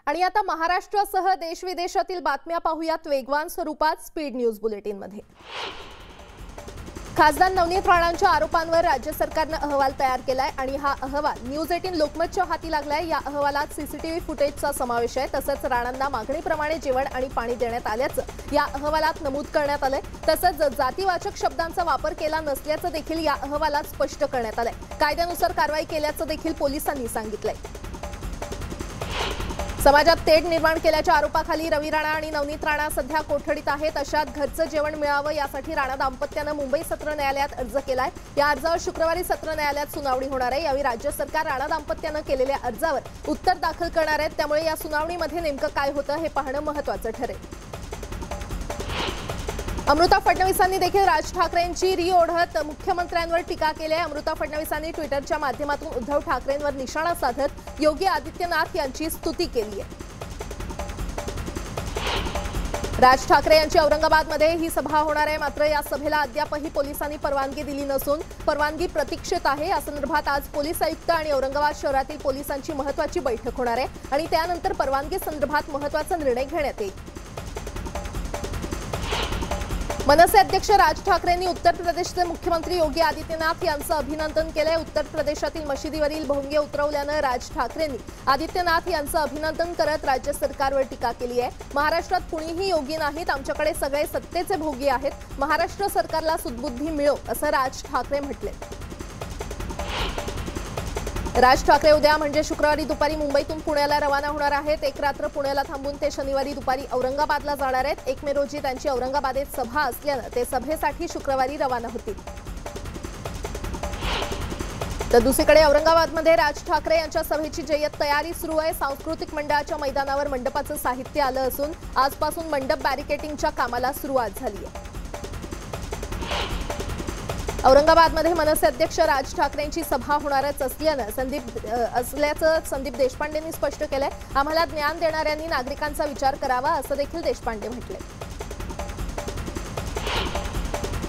आणि आता महाराष्ट्रासह देश विदेशातील बातम्या पाहूयात वेगवान स्वरूपात स्पीड न्यूज बुलेटिनमध्ये। खासदार नवनीत राणांच्या आरोपांवर राज्य सरकारने अहवाल तयार केलाय आणि हा अहवाल न्यूज 18 लोकमतच्या हाती लागलाय। या अहवालात सीसीटीव्ही फुटेजचा समावेश आहे। तसंच राणांना मागणीप्रमाणे जेवण आणि पाणी देण्यात आल्याचं या अहवालात नमूद करण्यात आलंय। तसंच जातीवाचक शब्दांचा वापर केला नसल्याचं देखील या अहवालात स्पष्ट करण्यात आलंय। कायद्यानुसार कारवाई केल्याचं देखील पोलिसांनी सांगितलंय। समाजात तेढ निर्माण केल्याच्या आरोपाखाली रवी राणा आणि नवनीत राणा सध्या कोठडीत आहेत। अशात घरचं जेवण मिळावं यासाठी राणा दाम्पत्यानं मुंबई सत्र न्यायालयात अर्ज केलाय। या अर्जावर शुक्रवारी सत्र न्यायालयात सुनावणी होणार आहे। यावेळी राज्य सरकार राणा दाम्पत्यानं केलेल्या अर्जावर उत्तर दाखल करणार आहेत। त्यामुळे या सुनावणीमध्ये नेमकं काय होतं हे पाहणं महत्त्वाचं ठरेल। अमृता फडणवीसांनी देखील राज ठाकरेंची री ओढत मुख्यमंत्र्यांवर टीका केली आहे। अमृता फडणवीसांनी ट्विटरच्या माध्यमातून उद्धव ठाकरेंवर निशाणा साधत योगी आदित्यनाथ यांची स्तुती केली आहे। राज ठाकरे यांची औरंगाबादमध्ये ही सभा होणार आहे। मात्र या सभेला अद्यापही पोलिसांनी परवानगी दिली नसून परवानगी प्रतीक्षेत आहे। या संदर्भात आज पोलीस आयुक्त आणि औरंगाबाद शहरातील पोलिसांची महत्त्वाची बैठक होणार आहे आणि त्यानंतर परवानगी संदर्भात महत्त्वाचा निर्णय घेण्यात येईल। मनसे अध्यक्ष राज ठाकरेंनी उत्तर प्रदेशचे मुख्यमंत्री योगी आदित्यनाथ यांचं अभिनंदन केलंय। उत्तर प्रदेशातील मशिदीवरील भोंगे उतरवल्यानं राज ठाकरेंनी आदित्यनाथ यांचं अभिनंदन करत राज्य सरकारवर टीका केली आहे। महाराष्ट्रात कुणीही योगी नाहीत, आमच्याकडे सगळे सत्तेचे भोगी आहेत। महाराष्ट्र सरकारला सुदबुद्धी मिळो असं राज ठाकरे म्हटले। राज ठाकरे उद्या म्हणजे शुक्रवारी दुपारी मुंबईतून पुण्याला रवाना होणार आहेत। एक रात्र पुण्याला थांबून ते शनिवारी दुपारी औरंगाबादला जाणार आहेत। 1 मे रोजी त्यांची औरंगाबादेत सभा असल्यानं ते सभेसाठी शुक्रवारी रवाना होतील। तर दुसरीकडे औरंगाबादमध्ये राज ठाकरे यांच्या सभेची जय्यत तयारी सुरू आहे। सांस्कृतिक मंडळाच्या मैदानावर मंडपाचं साहित्य आलं असून आजपासून मंडप बॅरिकेटिंगच्या कामाला सुरुवात झाली आहे। औरंगाबादमध्ये मनसे अध्यक्ष राज ठाकरेंची सभा होणारच असल्याचं संदीप देशपांडेंनी स्पष्ट केलंय। आम्हाला ज्ञान देणाऱ्यांनी नागरिकांचा विचार करावा असं देखील देशपांडे म्हटले।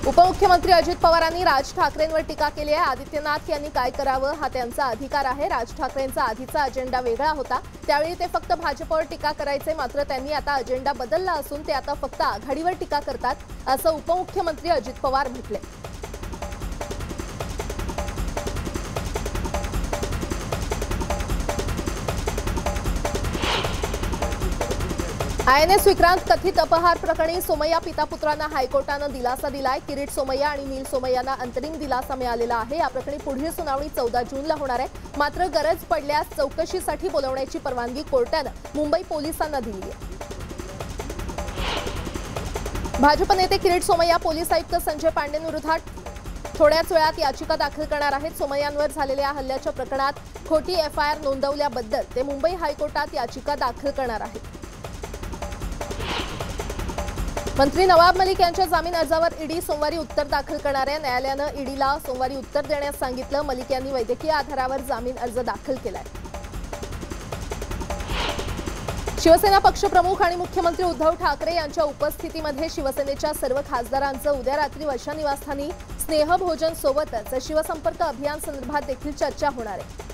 उपमुख्यमंत्री अजित पवारांनी राज ठाकरेंवर टीका केली आहे। आदित्यनाथ यांनी काय करावं हा त्यांचा अधिकार आहे। राज ठाकरेंचा आधीचा अजेंडा वेगळा होता, त्यावेळी ते फक्त भाजपवर टीका करायचे, मात्र त्यांनी आता अजेंडा बदलला असून ते आता फक्त आघाडीवर टीका करतात असं उपमुख्यमंत्री अजित पवार म्हटले। INS विक्रांत कथित अपहार प्रकरणी सोमय्या पिता पुत्रांना हायकोर्टानं दिलासा दिलाय। किरीट सोमय्या आणि नील सोमय्यांना अंतरिम दिलासा मिळालेला आहे। या प्रकरणी पुढील सुनावणी 14 जूनला होणार आहे। मात्र गरज पडल्यास चौकशीसाठी बोलवण्याची परवानगी कोर्टानं मुंबई पोलिसांना दिली आहे। भाजप नेते किरीट सोमय्या पोलीस आयुक्त संजय पांडेंविरोधात थोड्याच वेळात याचिका दाखल करणार आहेत। सोमय्यांवर झालेल्या हल्ल्याच्या प्रकरणात खोटी FIR नोंदवल्याबद्दल ते मुंबई हायकोर्टात याचिका दाखल करणार आहेत। मंत्री नवाब मलिक यांच्या जामीन अर्जावर ईडी सोमवारी उत्तर दाखल करणार आहे। न्यायालयानं ईडीला सोमवारी उत्तर देण्यास सांगितलं। मलिक यांनी वैद्यकीय आधारावर जामीन अर्ज दाखल केलाय। शिवसेना पक्षप्रमुख आणि मुख्यमंत्री उद्धव ठाकरे यांच्या उपस्थितीमध्ये शिवसेनेच्या सर्व खासदारांचं उद्या रात्री वर्षा निवासस्थानी स्नेहभोजन सोबतच शिवसंपर्क अभियान संदर्भात देखील चर्चा होणार आहे।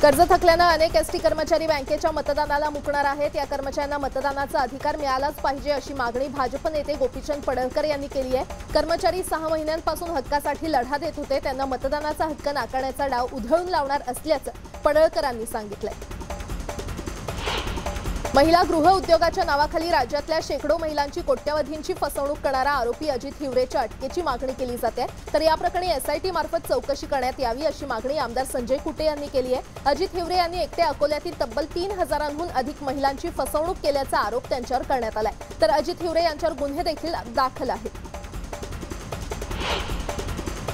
कर्ज थकल्यानं अनेक एसटी कर्मचारी बँकेच्या मतदानाला मुकणार आहेत। या कर्मचाऱ्यांना मतदानाचा अधिकार मिळालाच पाहिजे अशी मागणी भाजप नेते गोपीचंद पडळकर यांनी केली आहे। कर्मचारी 6 महिन्यांपासून हक्कासाठी लढा देत होते, त्यांना मतदानाचा हक्क नाकारण्याचा डाव उधळून लावणार असल्याचं पडळकरांनी सांगितलंय। महिला गृह उद्योगाच्या नावाखाली राज्यातल्या शेकडो महिलांची कोट्यवधींची फसवणूक करणारा आरोपी अजित हिवरेच्या अटकेची मागणी केली जाते। तर या प्रकरणी SIT मार्फत चौकशी करण्यात यावी अशी मागणी आमदार संजय कुटे यांनी केली आहे। अजित हिवरे यांनी एकट्या अकोल्यातील तब्बल 3000हून अधिक महिलांची फसवणूक केल्याचा आरोप त्यांच्यावर करण्यात आलाय। तर अजित हिवरे यांच्यावर गुन्हे देखील दाखल आहेत।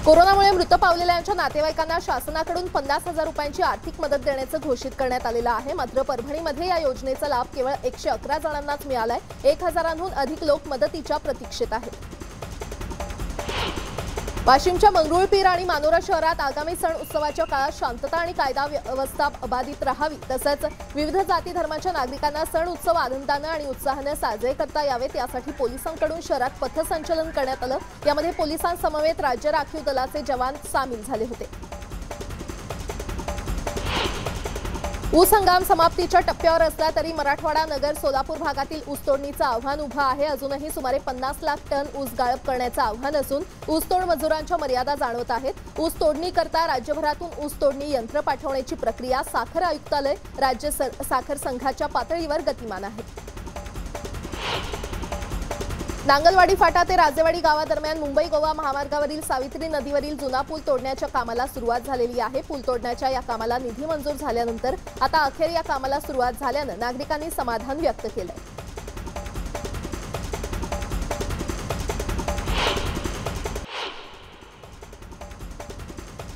कोरोनामुळे मृत पावलेल्यांच्या नातेवाईकांना शासनाकडून 50,000 रुपयांची आर्थिक मदत देण्याचं घोषित करण्यात आलेलं आहे। मात्र परभणीमध्ये या योजनेचा लाभ केवळ 111 जणांनाच मिळालाय। 1000हून अधिक लोक मदतीच्या प्रतीक्षेत आहेत। वाशिमच्या मंगरुळपीर आणि मानोरा शहरात आगामी सण उत्सवाच्या काळात शांतता आणि कायदा व्यवस्था अबाधित राहावी, तसंच विविध जाती धर्माच्या नागरिकांना सण उत्सव आनंदाने आणि उत्साहाने साजरे करता यावेत यासाठी पोलिसांकडून शहरात पथसंचलन करण्यात आलं। यामध्ये पोलिसांसमवेत राज्य राखीव दलाचे जवान सामील झाले होते। ऊस हंगाम समाप्तीच्या टप्प्यावर असला तरी मराठवाडा, नगर, सोलापूर भागातील ऊसतोडणीचं आव्हान उभं आहे. अजूनही सुमारे 50 लाख टन ऊस गाळप करण्याचं आव्हान असून ऊसतोड मजुरांच्या मर्यादा जाणवत आहेत. ऊस तोडणीकरता राज्यभरातून ऊस तोडणी यंत्र पाठवण्याची प्रक्रिया साखर आयुक्तालय, राज्य साखर संघाच्या पातळीवर गतिमान आहे. नांगलवाडी फाटा ते राजेवाडी गावादरम्यान मुंबई गोवा महामार्गावरील सावित्री नदीवरील जुना पूल तोडण्याच्या कामाला सुरुवात झालेली आहे. पूल तोडण्याच्या या कामाला निधी मंजूर झाल्यानंतर आता अखेर या कामाला सुरुवात झाल्यानं नागरिकांनी समाधान व्यक्त केलंय.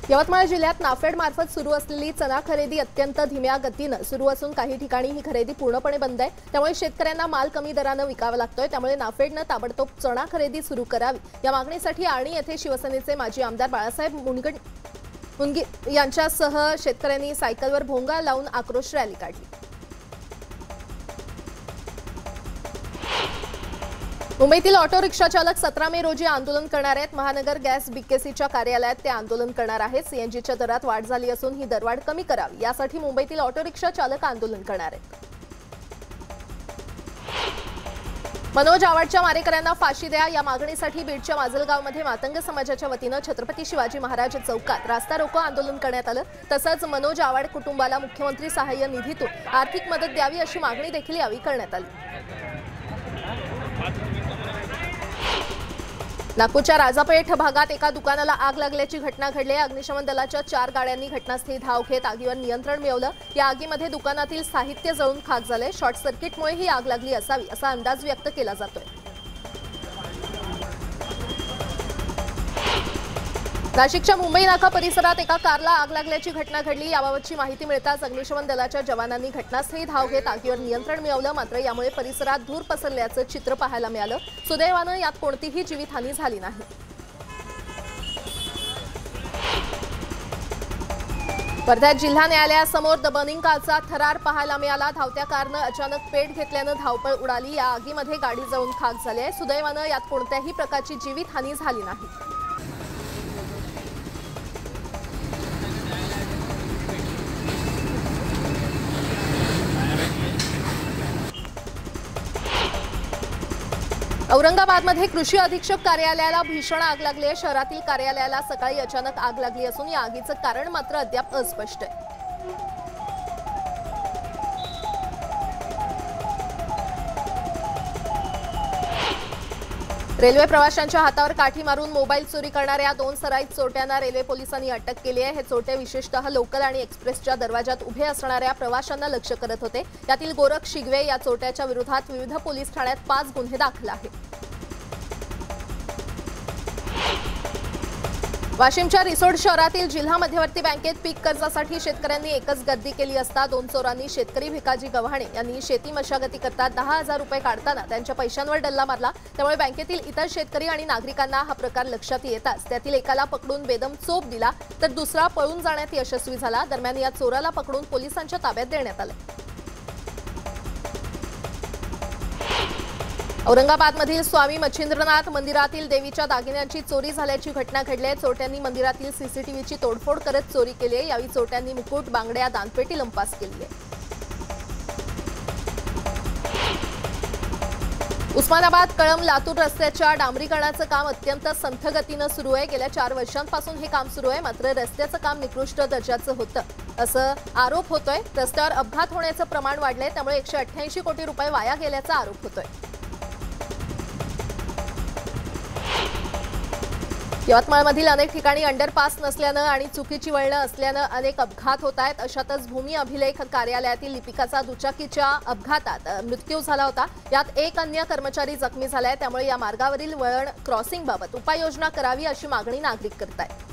यवतमाळ जिल्ह्यात नाफेड मार्फत सुरू असलेली चणा खरेदी अत्यंत धीम्या गतीनं सुरू असून काही ठिकाणी ही खरेदी पूर्णपणे बंद आहे. त्यामुळे शेतकऱ्यांना माल कमी दरानं विकावा लागतोय. त्यामुळे नाफेडनं ताबडतोब चणा खरेदी सुरू करावी या मागणीसाठी आर्णी येथे शिवसेनेचे माजी आमदार बाळासाहेब मुनगी यांच्यासह शेतकऱ्यांनी सायकलवर भोंगा लावून आक्रोश रॅली काढली. मुंबईतील ऑटो रिक्षा चालक 17 मे रोजी आंदोलन करणार आहेत. महानगर गॅस बीकेसीच्या कार्यालयात ते आंदोलन करणार आहेत. सीएनजीच्या दरात वाढ झाली असून ही दरवाढ कमी करावी यासाठी मुंबईतील ऑटो रिक्षा चालक आंदोलन करणार आहेत. मनोज आवडच्या मारेकऱ्यांना फाशी द्या या मागणीसाठी बीडच्या माजलगावमध्ये मातंग समाजाच्या वतीनं छत्रपती शिवाजी महाराज चौकात रास्ता रोको आंदोलन करण्यात आलं. तसंच मनोज आवड कुटुंबाला मुख्यमंत्री सहाय्य निधीतून आर्थिक मदत द्यावी अशी मागणी देखील यावेळी करण्यात आली. नागपूरच्या राजापेठ भागात एका दुकानाला आग लागल्याची घटना घडली. अग्निशमन दलाच्या 4 गाड्यांनी घटनास्थळी धाव घेत आगीवर नियंत्रण मिळवलं. या आगीमध्ये दुकानातील साहित्य जळून खाक झाले. शॉर्ट सर्किटमुळे ही आग लागली असावी असा अंदाज व्यक्त केला जातोय. नाशिकच्या मुंबई नाका परिसरात एका कारला आग लागल्याची घटना घडली. याबाबतची माहिती मिळताच अग्निशमन दलाच्या जवानांनी घटनास्थळी धाव घेत आगीवर नियंत्रण मिळवलं. मात्र यामुळे परिसरात धूर पसरल्याचं चित्र पाहायला मिळालं. सुदैवानं यात कोणतीही जीवितहानी झाली नाही. वर्ध्यात जिल्हा न्यायालयासमोर द बर्निंग कारचा थरार पाहायला मिळाला. धावत्या कारनं अचानक पेट घेतल्यानं धावपळ उडाली. या आगीमध्ये गाडी जळून खाक झाली आहे. सुदैवानं यात कोणत्याही प्रकारची जीवितहानी झाली नाही. औरंगाबादमध्ये कृषी अधीक्षक कार्यालयाला भीषण आग लागली आहे. शहरातील कार्यालयाला सकाळी अचानक आग लागली असून या आगीचं कारण मात्र अद्याप अस्पष्ट आहे. रेल्वे प्रवाशांच्या हातावर काठी मारून मोबाईल चोरी करणाऱ्या 2 सराईत चोरट्यांना रेल्वे पोलिसांनी अटक केली आहे. हे चोरटे विशेषतः लोकल आणि एक्सप्रेसच्या दरवाजात उभे असणाऱ्या प्रवाशांना लक्ष्य करत होते. यातील गोरख शिगवे या चोरट्याच्या विरोधात विविध पोलीस ठाण्यात 5 गुन्हे दाखल आहेत. वाशिमच्या रिसोड शहरातील जिल्हा मध्यवर्ती बँकेत पीक कर्जासाठी शेतकऱ्यांनी एकच गर्दी केली असता 2 चोरांनी शेतकरी भिकाजी गव्हाणे यांनी शेती मशागती करता 10,000 रुपये काढताना त्यांच्या पैशांवर डल्ला मारला. त्यामुळे बँकेतील इतर शेतकरी आणि नागरिकांना हा प्रकार लक्षात येताच त्यातील एकाला पकडून बेदम चोप दिला तर दुसरा पळून जाण्यात यशस्वी झाला. दरम्यान या चोराला पकडून पोलिसांच्या ताब्यात देण्यात आले. औरंगाबादमधील स्वामी मच्छिंद्रनाथ मंदिरातील देवीच्या दागिन्यांची चोरी झाल्याची घटना घडली आहे. चोरट्यांनी मंदिरातील सीसीटीव्हीची तोडफोड करत चोरी केली आहे. यावेळी चोरट्यांनी मुकुट, बांगड्या, दानपेटी लंपास केली आहे. उस्मानाबाद कळंब लातूर रस्त्याच्या डांबरीकरणाचं काम अत्यंत संथ गतीनं सुरू आहे. गेल्या 4 वर्षांपासून हे काम सुरू आहे. मात्र रस्त्याचं काम निकृष्ट दर्जाचं होतं असं आरोप होतोय. रस्त्यावर अपघात होण्याचं प्रमाण वाढलंय. त्यामुळे 188 कोटी रुपये वाया गेल्याचा आरोप होतोय. यवतमाळमधील अनेक ठिकाणी अंडरपास नसल्यानं आणि चुकीची वळणं असल्यानं अनेक अपघात होत आहेत. अशातच भूमी अभिलेख कार्यालयातील लिपिकाचा दुचाकीच्या अपघातात मृत्यू झाला होता. यात एक अन्य कर्मचारी जखमी झालाय. त्यामुळे या मार्गावरील वळण क्रॉसिंगबाबत उपाययोजना करावी अशी मागणी नागरिक करत आहेत.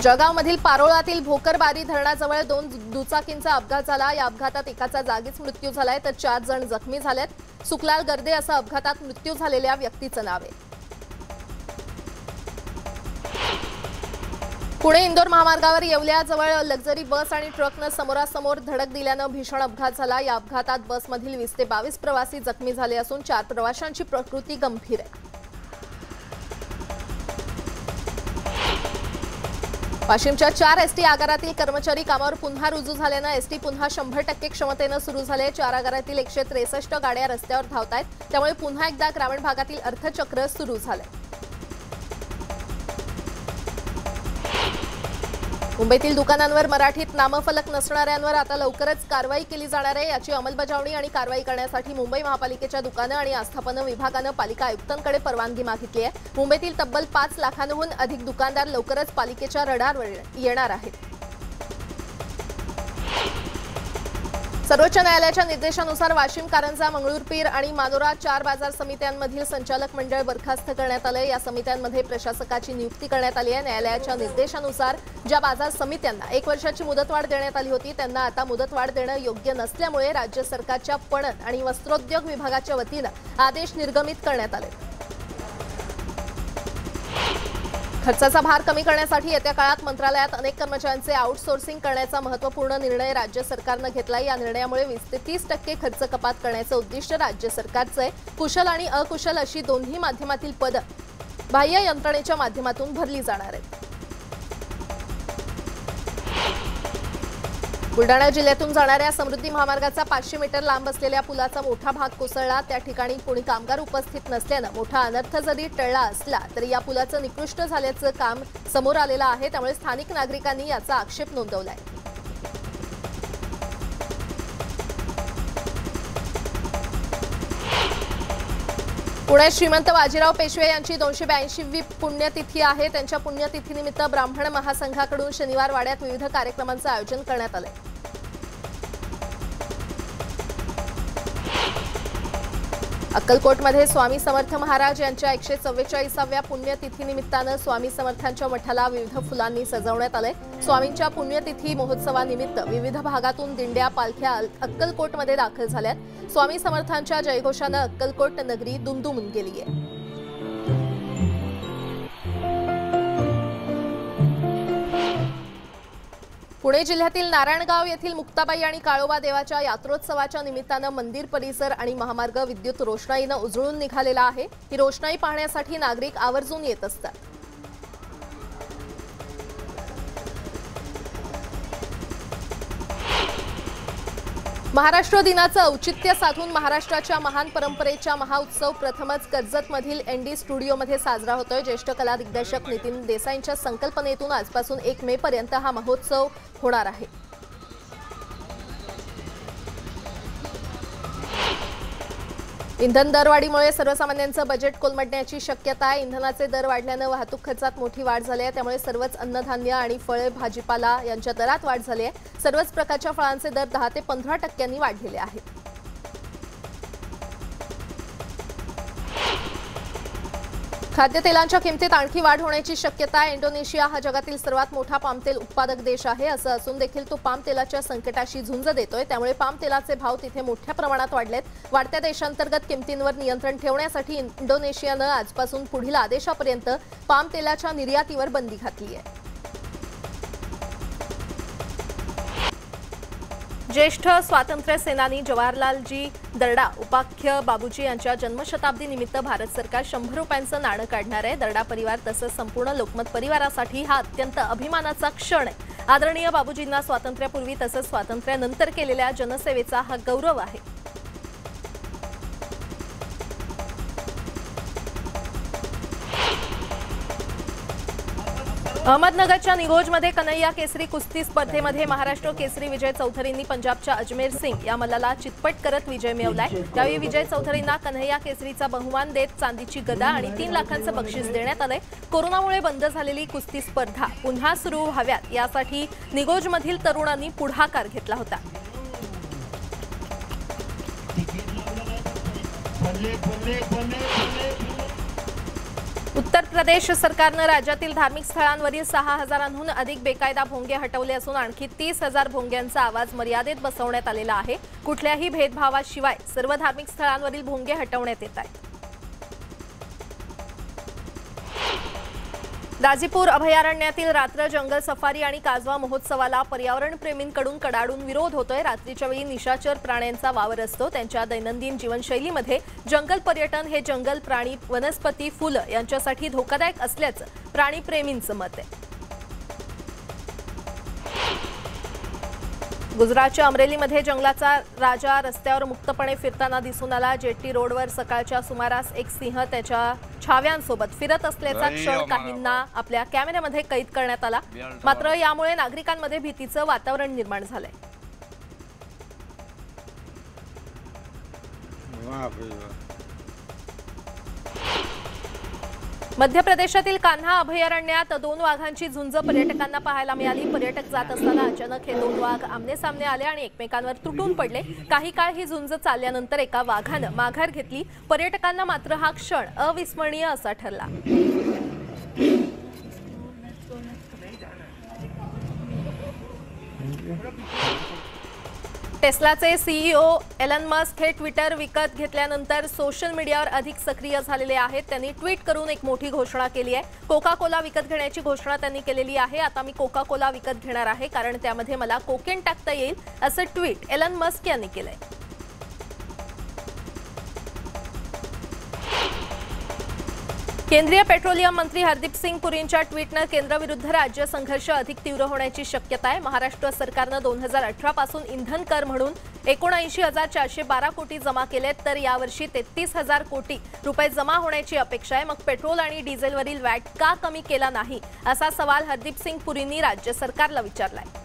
जळगावमधील पारोळातील भोकरबारी धरणाजवळ 2 दुचाकींचा अपघात झाला. या अपघातात एकाचा जागीच मृत्यू झालाय तर 4 जण जखमी झालेत. सुखलाल गर्दे असं अपघातात मृत्यू झालेल्या व्यक्तीचं नाव आहे. पुणे इंदोर महामार्गावर येवल्याजवळ लक्झरी बस आणि ट्रकनं समोरासमोर धडक दिल्यानं भीषण अपघात झाला. या अपघातात बसमधील 20 ते 22 प्रवासी जखमी झाले असून 4 प्रवाशांची प्रकृती गंभीर आहे. वाशिमच्या 4 एसटी आगारातील कर्मचारी कामावर पुन्हा रुजू झाल्यानं एसटी पुन्हा 100% क्षमतेनं सुरू झाले। 4 आगारातील 163 गाड्या रस्त्यावर धावतायत, त्यामुळे पुन्हा एकदा ग्रामीण भागातील अर्थचक्र सुरू झाले। मुंबईतील दुकानांवर मराठीत नामफलक नसणाऱ्यांवर आता लवकरच कारवाई केली जाणार आहे। याची अंमलबजावणी आणि कारवाई करण्यासाठी मुंबई महापालिकेच्या दुकानं आणि आस्थापनं विभागानं पालिका आयुक्तांकडे परवानगी मागितली आहे। मुंबईतील तब्बल 5 लाखांहून अधिक दुकानदार लवकरच पालिकेच्या रडारवर येणार आहेत। सर्वोच्च न्यायालयाच्या निर्देशानुसार वाशिम, कारंजा, मंगळूरपीर आणि मानोरा 4 बाजार समित्यांमधील संचालक मंडळ बरखास्त करण्यात आले। या समित्यांमध्ये प्रशासकाची नियुक्ती करण्यात आली आहे। न्यायालयाच्या निर्देशानुसार ज्या बाजार समित्यांना 1 वर्षाची मुदतवाढ देण्यात आली होती त्यांना आता मुदतवाढ देणं योग्य नसल्यामुळे राज्य सरकारच्या पणन आणि वस्त्रोद्योग विभागाच्या वतीनं आदेश निर्गमित करण्यात आले। खर्चाचा भार कमी करण्यासाठी येत्या काळात मंत्रालयात अनेक कर्मचाऱ्यांचे आउटसोर्सिंग करण्याचा महत्त्वपूर्ण निर्णय राज्य सरकारनं घेतलाय। या निर्णयामुळे 20 ते 30% खर्च कपात करण्याचं उद्दिष्ट राज्य सरकारचं आहे। कुशल आणि अकुशल अशी दोन्ही माध्यमातील पदं बाह्य यंत्रणेच्या माध्यमातून भरली जाणार आहेत। बुलडाणा जिल्ह्यातून जाणाऱ्या समृद्धी महामार्गाचा 500 मीटर लांब असलेल्या पुलाचा मोठा भाग कोसळला। त्या ठिकाणी कोणी कामगार उपस्थित नसल्यानं मोठा अनर्थ जरी टळला असला तरी या पुलाचं निकृष्ट झाल्याचं काम समोर आलेलं आहे, त्यामुळे स्थानिक नागरिकांनी याचा आक्षेप नोंदवलाय। पुण्यात श्रीमंत बाजीराव पेशवे यांची 282वी पुण्यतिथी आहे। त्यांच्या पुण्यतिथीनिमित्त ब्राह्मण महासंघाकडून शनिवार वाड्यात विविध कार्यक्रमांचं आयोजन करण्यात आलंय। अक्कलकोटमध्ये स्वामी समर्थ महाराज यांच्या 144व्या पुण्यतिथीनिमित्तानं स्वामी समर्थांच्या मठाला विविध फुलांनी सजवण्यात आलंय। स्वामींच्या पुण्यतिथी महोत्सवानिमित्त विविध भागातून दिंड्या, पालख्या अक्कलकोटमध्ये दाखल झाल्यात। स्वामी समर्थांच्या जयघोषानं अक्कलकोट नगरी दुमदुमून गेली आहे। पुणे जिल्ह्यातील नारायणगाव येथील मुक्ताबाई आणि काळोबा देवाच्या यात्रोत्सवाच्या निमित्तानं मंदिर परिसर आणि महामार्ग विद्युत रोषणाईनं उजळून निघालेला आहे। ही रोषणाई पाहण्यासाठी नागरिक आवर्जून येत असतात। महाराष्ट्र दिनाचं औचित्य साधून महाराष्ट्राच्या महान परंपरेचा महाउत्सव प्रथमच कर्जतमधील एनडी स्टुडिओमध्ये साजरा होतोय। ज्येष्ठ कला दिग्दर्शक नितीन देसाईंच्या संकल्पनेतून आजपासून 1 मे पर्यंत हा महोत्सव होणार आहे। इंधन दरवाढीमुळे सर्वसामान्यांचं बजेट कोलमडण्याची शक्यता आहे। इंधनाचे दर वाढल्यानं वाहतूक खर्चात मोठी वाढ झाली आहे, त्यामुळे सर्वच अन्नधान्य आणि फळे, भाजीपाला यांच्या दरात वाढ झाली आहे। सर्वच प्रकारच्या फळांचे दर 10 ते 15% वाढलेले आहेत। खाद्यतेलांच्या किमतीत आणखी वाढ होण्याची शक्यता आहे। इंडोनेशिया हा जगातील सर्वात मोठा पामतेल उत्पादक देश आहे। असं असून देखील तो पामतेलाच्या संकटाशी झुंज देतोय, त्यामुळे पामतेलाचे भाव तिथे मोठ्या प्रमाणात वाढलेत। वाढत्या देशांतर्गत किमतींवर नियंत्रण ठेवण्यासाठी इंडोनेशियानं आजपासून पुढील आदेशापर्यंत पामतेलाच्या निर्यातीवर बंदी घातली आहे। ज्येष्ठ स्वातंत्र्य सेनानी जवाहरलालजी दर्डा उपाख्य बाबूजी यांच्या जन्मशताब्दी निमित्त भारत सरकार 100 रुपयांचं नाणं काढणार आहे। दर्डा परिवार तसंच संपूर्ण लोकमत परिवारासाठी हा अत्यंत अभिमानाचा क्षण आहे। आदरणीय बाबूजींना स्वातंत्र्यापूर्वी तसंच स्वातंत्र्यानंतर केलेल्या जनसेवेचा हा गौरव आहे। अहमदनगरच्या निगोजमध्ये कन्हैया केसरी कुस्ती स्पर्धेमध्ये महाराष्ट्र केसरी विजय चौधरींनी पंजाबच्या अजमेर सिंग या मल्लाला चितपट करत विजय मिळवलाय। त्यावेळी विजय चौधरींना कन्हैया केसरीचा बहुमान देत चांदीची गदा आणि 3 लाखांचं बक्षीस देण्यात आलंय। कोरोनामुळे बंद झालेली कुस्ती स्पर्धा पुन्हा सुरू व्हाव्यात यासाठी निगोजमधील तरुणांनी पुढाकार घेतला होता। उत्तर प्रदेश सरकारनं राज्यातील धार्मिक स्थळांवरील 6000हून अधिक बेकायदा भोंगे हटवले असून आणखी 30,000 भोंग्यांचा आवाज मर्यादेत बसवण्यात आलेला आहे। कुठल्याही भेदभावाशिवाय सर्व धार्मिक स्थळांवरील भोंगे हटवण्यात येत आहेत। दाजीपूर अभयारण्यातील रात्र जंगल सफारी आणि काजवा महोत्सवाला पर्यावरण प्रेमींकडून कडाडून विरोध होतोय। रात्रीच्या वेळी निशाचर प्राण्यांचा वावर असतो। त्यांच्या दैनंदिन जीवनशैलीमध्ये जंगल पर्यटन हे जंगल प्राणी, वनस्पती, फुलं यांच्यासाठी धोकादायक असल्याचं प्राणीप्रेमींचं मत आहे। गुजरातच्या अमरेलीमध्ये जंगलाचा राजा रस्त्यावर मुक्तपणे फिरताना दिसून आला। जेट्टी रोडवर सकाळच्या सुमारास एक सिंह त्याच्या छाव्यांसोबत फिरत असल्याचा क्षण काहींना आपल्या कॅमेऱ्यामध्ये कैद करण्यात आला। मात्र यामुळे नागरिकांमध्ये भीतीचं वातावरण निर्माण झालंय। मध्य प्रदेशातील कान्हा अभयारण्यात 2 वाघांची झुंज पर्यटकांना पाहायला मिळाली। पर्यटक जात असताना अचानक हे 2 वाघ आमने सामने आले आणि एकमेकांवर तुटून पडले। काही काळ ही झुंज चालल्यानंतर एका वाघानं माघार घेतली। पर्यटकांना मात्र हा क्षण अविस्मरणीय असा ठरला। टेस्लाचे सीईओ एलन मस्क हे ट्विटर विकत घेतल्यानंतर सोशल मीडियावर अधिक सक्रिय झालेले आहेत। त्यांनी ट्विट करून एक मोठी घोषणा केली आहे। कोका कोला विकत घेण्याची घोषणा त्यांनी केलेली आहे। आता मी कोका कोला विकत घेणार आहे कारण त्यामध्ये मला कोकेन टाकता येईल असं ट्विट एलन मस्क यांनी केलंय। केंद्रीय पेट्रोलियम मंत्री हरदीप सिंग पुरींच्या ट्विटनं केंद्राविरुद्ध राज्य संघर्ष अधिक तीव्र होण्याची शक्यता आहे। महाराष्ट्र सरकारनं 2018 पासून इंधन कर म्हणून 79,412 कोटी जमा केलेत, तर यावर्षी 33,000 कोटी रुपये जमा होण्याची अपेक्षा आहे। मग पेट्रोल आणि डिझेलवरील वॅट का कमी केला नाही असा सवाल हरदीप सिंग पुरींनी राज्य सरकारला विचारलाय।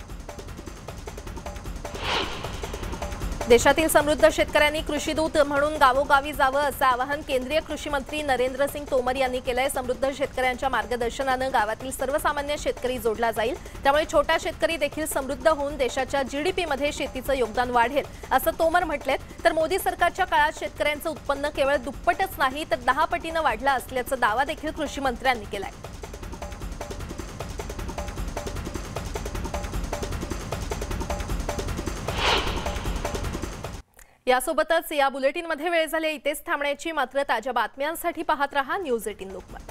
देशातील समृद्ध शेतकऱ्यांनी कृषीदूत म्हणून गावोगावी जावं असं आवाहन केंद्रीय कृषी मंत्री नरेंद्र सिंग तोमर यांनी केलंय। समृद्ध शेतकऱ्यांच्या मार्गदर्शनानं गावातील सर्वसामान्य शेतकरी जोडला जाईल, त्यामुळे छोटा शेतकरी देखील समृद्ध होऊन देशाच्या जीडीपी मध्ये शेतीचं योगदान वाढेल असं तोमर म्हटलेत। तर मोदी सरकारच्या काळात शेतकऱ्यांचं उत्पन्न केवळ दुप्पटच नाही तर 10 पटीनं वाढलं असल्याचा दावा देखील कृषी मंत्र्यांनी केलाय। यासोबतच या बुलेटिनमध्ये वेळ झाली इथेच थांबण्याची। मात्र ताज्या बातम्यांसाठी पाहत रहा न्यूज 18 लोकमत।